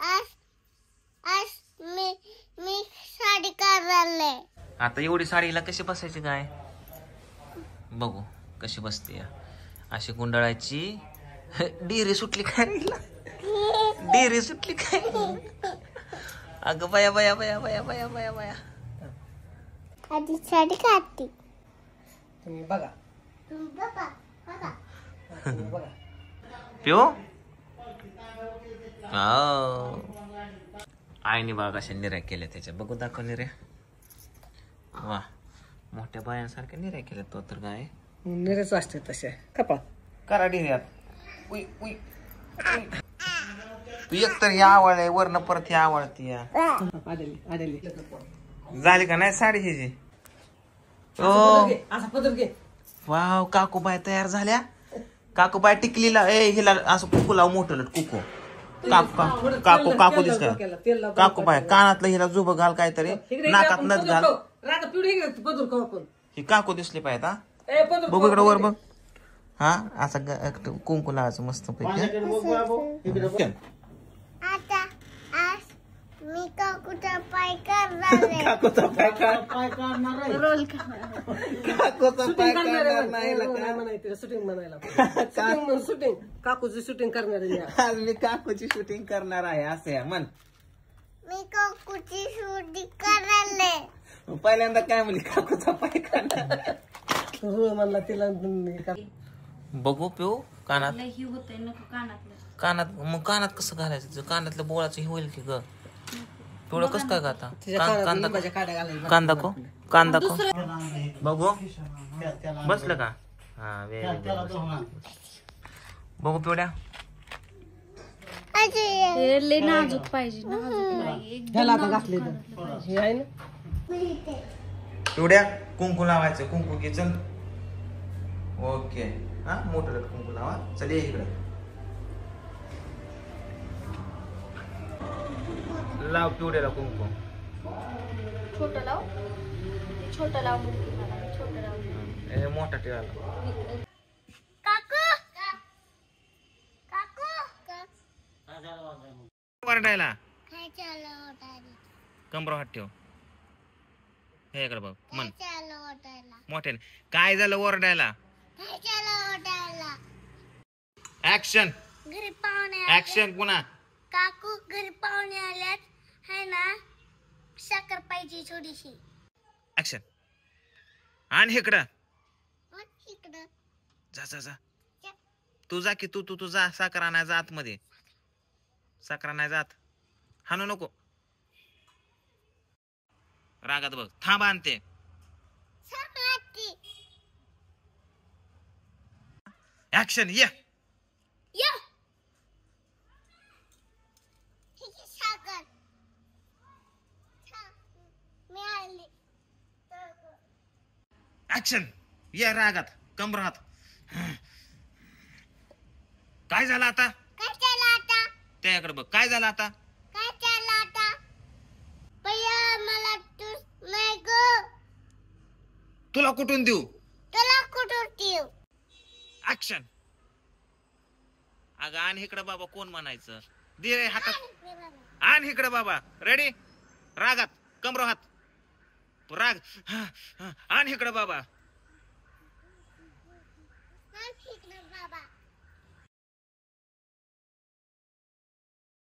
आज आज मी साडी काढले. आता एवढी साडीला कशी बसायची काय बघू कशी बसते अशी गुंडाळायची. डिरी सुटली काय डिरी सुटली काय अगं बया बया बया बया बया बया बया. आधी साडी काढते. तुम्ही बघा पिओ आईने बघा कशा निर्या केल्या त्याच्या बघू दाखव निर्या. वा मोठ्या बायांसारख्या निर्या केल्या तो तर काय निरेच असते तसे कपा करा डिर्यात. उई उई तू एकतर ही आवड वरनं परत ही आवडती आडली आडली झाली का नाही साडी हिची. असा पदर घे. वाव काकूबाई तयार झाल्या. काकूबाई टिकलीला हिला असं कुकू लाव मोठं लट कुकू. काकू काकू काकू दिस का काकूबाई कानातलं हिला जुब घाल काहीतरी नाकात नथ घाल. ही काकू दिसली पाहिजे हा. बघू इकडे वर बघ हा असं कुंकू लावायचं मस्त पैकी. आता आज मी काकूचा पाय काढणार. काकूचा पाय काढणार रोल काकूचा पाय काढणार नाही म्हणायचं. शूटिंग म्हणायला शूटिंग काकूची शूटिंग करणार आहे. आज मी काकूची शूटिंग करणार आहे असं म्हण. मी काकूची शूटिंग करायले. पहिल्यांदा काय म्हणली काकूचा पाय काढणार म्हणला तिला. बघू पिऊ कानात कानात मग कानात कसं घालायचं. कानातल्या बोळाचं हे होईल की ग पिवळं कसं काय गाता. कांदा को कांदा को बघू बसलं का हा बघू पिवड्या. नाजूक पाहिजे पिवड्या कुंकू लावायचं. कुंकू घे चल. ओके हा मोठं कुंकू लावा. चल ये इकडं लाव पिवड्याला कुंकू. छोटं लाव छोटं लाव मोठा टिळा काकू काकू वरडायला काय चाललं कमरा हात ठेव. हे इकडे बघ मन होटायला मोठ्याने काय झालं ओरडायला. काय चाललं होटायला. ऍक्शन घरी पाहुणे ऍक्शन पुन्हा. काकू घरी पाहुणे आल्यात है ना. साखर पाहिजे थोडीशी. ऍक्शन आणि इकडं इकडं जा जा जा तू जा की तू जा साखर आणाय जा आतमध्ये. साखर आणाय जात हाणू नको. रागात बघ थांब आणते. ऍक्शन ये साखर मिळाली. ऍक्शन ये रागात कमरात. काय झालं आता. काय चाललं आता. त्याकडे बघ काय झालं आता. काय चाललं आता. भैया मला तू नाही ग. तुला कुठून देऊ. तुला कुठून देऊ. ऍक्शन अगं आण इकडे बाबा कोण म्हणायचं. दे रे हातात आण इकडे बाबा. रेडी रागात कमरो हात राग आण इकडे बाबा.